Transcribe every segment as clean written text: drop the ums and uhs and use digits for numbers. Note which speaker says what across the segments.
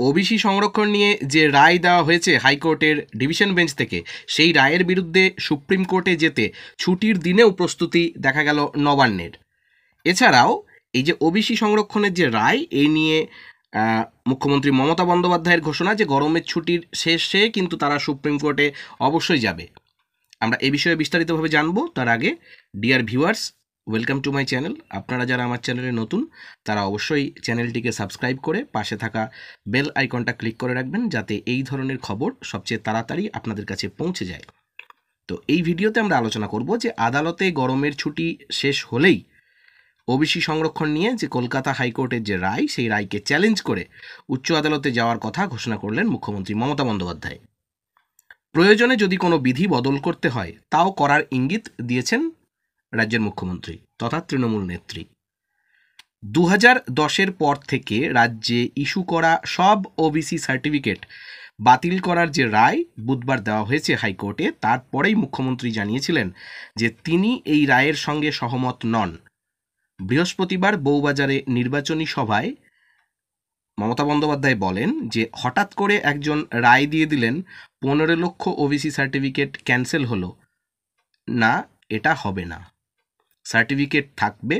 Speaker 1: OBC সংরক্ষণ নিয়ে যে রায় দেওয়া হয়েছে হাইকোর্টের ডিভিশন বেঞ্চ থেকে, সেই রায়ের বিরুদ্ধে সুপ্রিম কোর্টে যেতে ছুটির দিনেও প্রস্তুতি দেখা গেল নবান্নের। এছাড়াও এই যে ওবিসি সংরক্ষণের যে রায়, এই নিয়ে মুখ্যমন্ত্রী মমতা বন্দ্যোপাধ্যায়ের ঘোষণা যে গরমের ছুটির শেষে কিন্তু তারা সুপ্রিম কোর্টে অবশ্যই যাবে। আমরা এ বিষয়ে বিস্তারিতভাবে জানবো। তার আগে dear viewers, welcome to my channel. আপনারা যারা আমার চ্যানেলে নতুন, তারা অবশ্যই চ্যানেলটিকে সাবস্ক্রাইব করে পাশে থাকা বেল আইকনটা ক্লিক করে রাখবেন, যাতে এই ধরনের খবর সবচেয়ে তাড়াতাড়ি আপনাদের কাছে পৌঁছে যায়। তো এই ভিডিওতে আমরা আলোচনা করব যে আদালতে গরমের ছুটি শেষ হলেই ওবিসি সংরক্ষণ নিয়ে যে কলকাতা হাইকোর্টের যে রায়, সেই রায়কে চ্যালেঞ্জ করে উচ্চ আদালতে যাওয়ার কথা ঘোষণা করলেন মুখ্যমন্ত্রী মমতা বন্দ্যোপাধ্যায়। প্রয়োজনে যদি কোনো বিধি বদল করতে হয়, তাও করার ইঙ্গিত দিয়েছেন রাজ্যের মুখ্যমন্ত্রী তথা তৃণমূল নেত্রী। 2010-এর পর থেকে রাজ্যে ইস্যু করা সব ওবিসি সার্টিফিকেট বাতিল করার যে রায় বুধবার দেওয়া হয়েছে হাইকোর্টে, তারপরেই মুখ্যমন্ত্রী জানিয়েছিলেন যে তিনি এই রায়ের সঙ্গে সহমত নন। বৃহস্পতিবার বউবাজারে নির্বাচনী সভায় মমতা বন্দ্যোপাধ্যায় বলেন যে হঠাৎ করে একজন রায় দিয়ে দিলেন 15 লক্ষ ওবিসি সার্টিফিকেট ক্যান্সেল হলো না, এটা হবে না। সার্টিফিকেট থাকবে।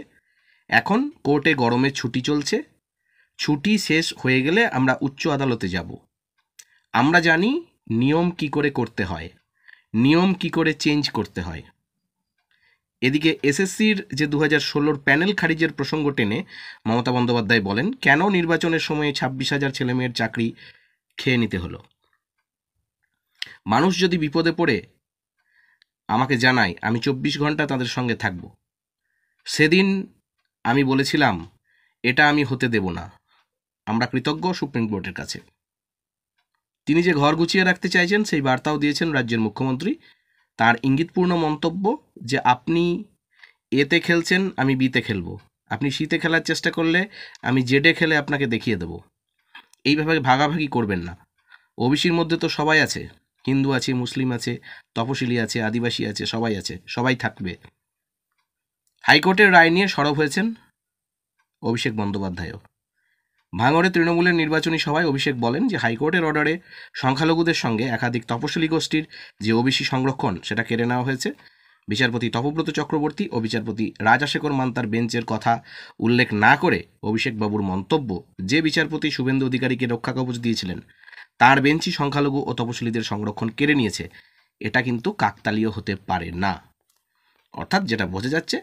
Speaker 1: এখন কোর্টে গরমের ছুটি চলছে, ছুটি শেষ হয়ে গেলে আমরা উচ্চ আদালতে যাব। আমরা জানি নিয়ম কি করে করতে হয়, নিয়ম কি করে চেঞ্জ করতে হয়। এদিকে এসএসসির যে 2016 প্যানেল খারিজের প্রসঙ্গ টেনে মমতা বন্দ্যোপাধ্যায় বলেন, কেন নির্বাচনের সময়ে 26,000 ছেলেমেয়ের চাকরি খেয়ে নিতে হলো। মানুষ যদি বিপদে পড়ে আমাকে জানায়, আমি 24 ঘন্টা তাদের সঙ্গে থাকব। সেদিন আমি বলেছিলাম এটা আমি হতে দেব না। আমরা কৃতজ্ঞ সুপ্রিম কোর্টের কাছে। তিনি যে ঘর গুছিয়ে রাখতে চাইছেন, সেই বার্তাও দিয়েছেন রাজ্যের মুখ্যমন্ত্রী। তার ইঙ্গিতপূর্ণ মন্তব্য যে আপনি এতে খেলছেন, আমি বিতে খেলবো। আপনি শীতে খেলার চেষ্টা করলে আমি জেডে খেলে আপনাকে দেখিয়ে দেব। এইভাবে ভাগাভাগি করবেন না। ওবিসির মধ্যে তো সবাই আছে, হিন্দু আছে, মুসলিম আছে, তপশিলি আছে, আদিবাসী আছে, সবাই আছে, সবাই থাকবে। হাইকোর্টের রায় নিয়ে সরব হয়েছেন অভিষেক বন্দ্যোপাধ্যায়ও। ভাঙড়ে তৃণমূলের নির্বাচনী সভায় অভিষেক বলেন যে হাইকোর্টের অর্ডারে সংখ্যালঘুদের সঙ্গে একাধিক তপশিলি গোষ্ঠীর যে ওবিসি সংরক্ষণ, সেটা কেড়ে নেওয়া হয়েছে। বিচারপতি তপব্রত চক্রবর্তী ও বিচারপতি রাজাশেখর মান্তার বেঞ্চের কথা উল্লেখ না করে অভিষেকবাবুর মন্তব্য, যে বিচারপতি শুভেন্দু অধিকারীকে রক্ষা কবচ দিয়েছিলেন, তার বেঞ্চই সংখ্যালঘু ও তপশিলীদের সংরক্ষণ কেড়ে নিয়েছে। এটা কিন্তু কাকতালীয় হতে পারে না। অর্থাৎ যেটা বোঝা যাচ্ছে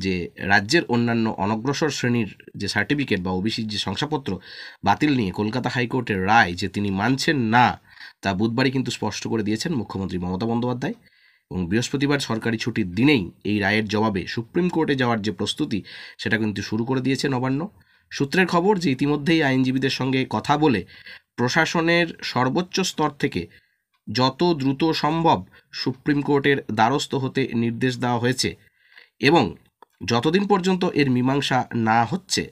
Speaker 1: যে রাজ্যের অন্যান্য অনগ্রসর শ্রেণীর যে সার্টিফিকেট বা ওবিসির যে শংসাপত্র বাতিল নিয়ে কলকাতা হাইকোর্টের রায় যে তিনি মানছেন না, তা বুধবারই কিন্তু স্পষ্ট করে দিয়েছেন মুখ্যমন্ত্রী মমতা বন্দ্যোপাধ্যায়। এবং বৃহস্পতিবার সরকারি ছুটির দিনেই এই রায়ের জবাবে সুপ্রিম কোর্টে যাওয়ার যে প্রস্তুতি, সেটা কিন্তু শুরু করে দিয়েছে নবান্ন। সূত্রের খবর যে ইতিমধ্যেই আইনজীবীদের সঙ্গে কথা বলে প্রশাসনের সর্বোচ্চ স্তর থেকে যত দ্রুত সম্ভব সুপ্রিম কোর্টের দ্বারস্থ হতে নির্দেশ দেওয়া হয়েছে, এবং যতদিন পর্যন্ত এর মীমাংসা না হচ্ছে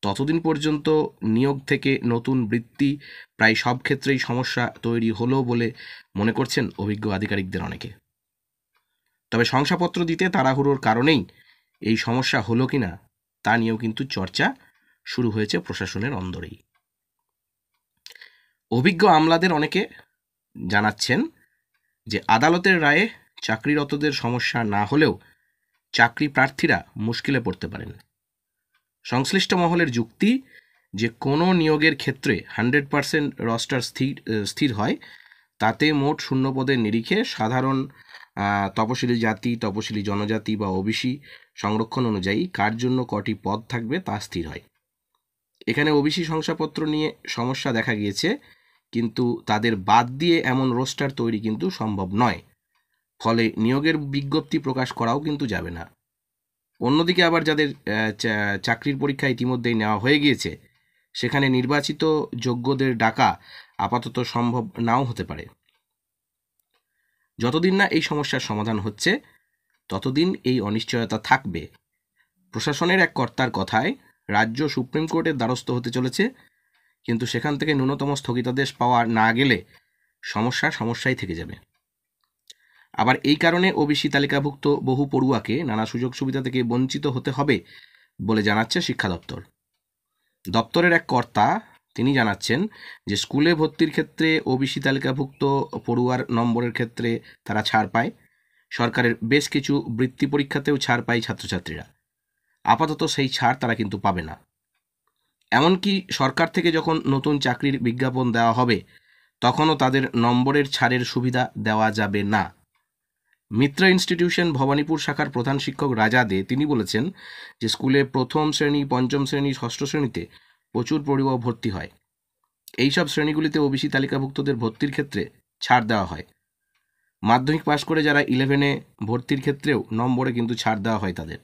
Speaker 1: ততদিন পর্যন্ত নিয়োগ থেকে নতুন বৃত্তি প্রায় সব ক্ষেত্রেই সমস্যা তৈরি হলো বলে মনে করছেন অভিজ্ঞ আধিকারিকদের অনেকে। তবে শংসাপত্র দিতে তাড়াহুড়োর কারণেই এই সমস্যা হলো কিনা তা নিয়েও কিন্তু চর্চা শুরু হয়েছে প্রশাসনের অন্দরেই। অভিজ্ঞ আমলাদের অনেকে জানাচ্ছেন যে আদালতের রায়ে চাকরিরতদের সমস্যা না হলেও চাকরি প্রার্থীরা মুশকিলে পড়তে পারেন। সংশ্লিষ্ট মহলের যুক্তি যে কোনো নিয়োগের ক্ষেত্রে 100% রস্টার স্থির হয়, তাতে মোট শূন্যপদের নিরিখে সাধারণ তপশিলি জাতি, তপশিলি জনজাতি বা ওবিসি সংরক্ষণ অনুযায়ী কার জন্য কটি পদ থাকবে তা স্থির হয়। এখানে ওবিসি শংসাপত্র নিয়ে সমস্যা দেখা গিয়েছে, কিন্তু তাদের বাদ দিয়ে এমন রোস্টার তৈরি কিন্তু সম্ভব নয়। ফলে নিয়োগের বিজ্ঞপ্তি প্রকাশ করাও কিন্তু যাবে না। অন্যদিকে আবার যাদের চাকরির পরীক্ষা ইতিমধ্যেই নেওয়া হয়ে গিয়েছে, সেখানে নির্বাচিত যোগ্যদের ডাকা আপাতত সম্ভব নাও হতে পারে। যতদিন না এই সমস্যার সমাধান হচ্ছে, ততদিন এই অনিশ্চয়তা থাকবে। প্রশাসনের এক কর্তার কথায় রাজ্য সুপ্রিম কোর্টের দ্বারস্থ হতে চলেছে, কিন্তু সেখান থেকে ন্যূনতম স্থগিতাদেশ পাওয়া না গেলে সমস্যাই থেকে যাবে। আবার এই কারণে ওবিসি তালিকাভুক্ত বহু পড়ুয়াকে নানা সুযোগ সুবিধা থেকে বঞ্চিত হতে হবে বলে জানাচ্ছে শিক্ষা দপ্তর। দপ্তরের এক কর্তা তিনি জানাচ্ছেন যে স্কুলে ভর্তির ক্ষেত্রে ওবিসি তালিকাভুক্ত পড়ুয়ার নম্বরের ক্ষেত্রে তারা ছাড় পায়। সরকারের বেশ কিছু বৃত্তি পরীক্ষাতেও ছাড় পায় ছাত্রছাত্রীরা। আপাতত সেই ছাড় তারা কিন্তু পাবে না। এমনকি সরকার থেকে যখন নতুন চাকরির বিজ্ঞাপন দেওয়া হবে তখনও তাদের নম্বরের ছাড়ের সুবিধা দেওয়া যাবে না। মিত্র ইনস্টিটিউশন ভবানীপুর শাখার প্রধান শিক্ষক রাজা দে তিনি বলেছেন যে স্কুলে প্রথম শ্রেণী, পঞ্চম শ্রেণী, ষষ্ঠ শ্রেণীতে প্রচুর পড়ুয়া ভর্তি হয়। এইসব শ্রেণীগুলিতে ওবিসি তালিকাভুক্তদের ভর্তির ক্ষেত্রে ছাড় দেওয়া হয়। মাধ্যমিক পাশ করে যারা 11-এ ভর্তির ক্ষেত্রেও নম্বরে কিন্তু ছাড় দেওয়া হয় তাদের।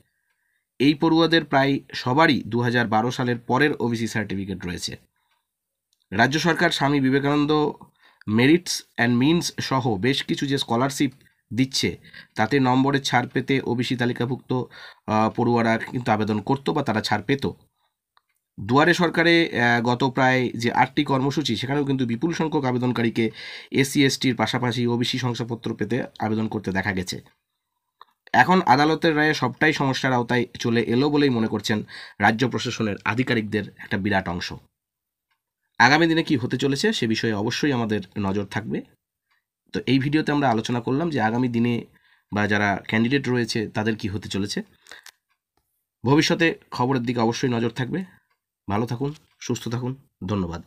Speaker 1: এই পড়ুয়াদের প্রায় সবারই 2012 সালের পরের ওবিসি সার্টিফিকেট রয়েছে। রাজ্য সরকার Swami Vivekananda merits and means সহ বেশ কিছু যে স্কলারশিপ দিচ্ছে তাতে নম্বরের ছাড় পেতে ওবিসি তালিকাভুক্ত পড়ুয়ারা কিন্তু আবেদন করতো বা তারা ছাড় পেত। দুয়ারে সরকারে গত প্রায় যে 8টি কর্মসূচি সেখানেও কিন্তু বিপুল সংখ্যক আবেদনকারীকে এসসি এসটির পাশাপাশি ওবিসি শংসাপত্র পেতে আবেদন করতে দেখা গেছে। এখন আদালতের রায়ে সবটাই সমস্যার আওতায় চলে এলো বলেই মনে করছেন রাজ্য প্রশাসনের আধিকারিকদের একটা বিরাট অংশ। আগামী দিনে কি হতে চলেছে সে বিষয়ে অবশ্যই আমাদের নজর থাকবে। তো এই ভিডিওতে আমরা আলোচনা করলাম যে আগামী দিনে বা যারা ক্যান্ডিডেট রয়েছে তাদের কি হতে চলেছে। ভবিষ্যতে খবরের দিকে অবশ্যই নজর থাকবে। ভালো থাকুন, সুস্থ থাকুন, ধন্যবাদ।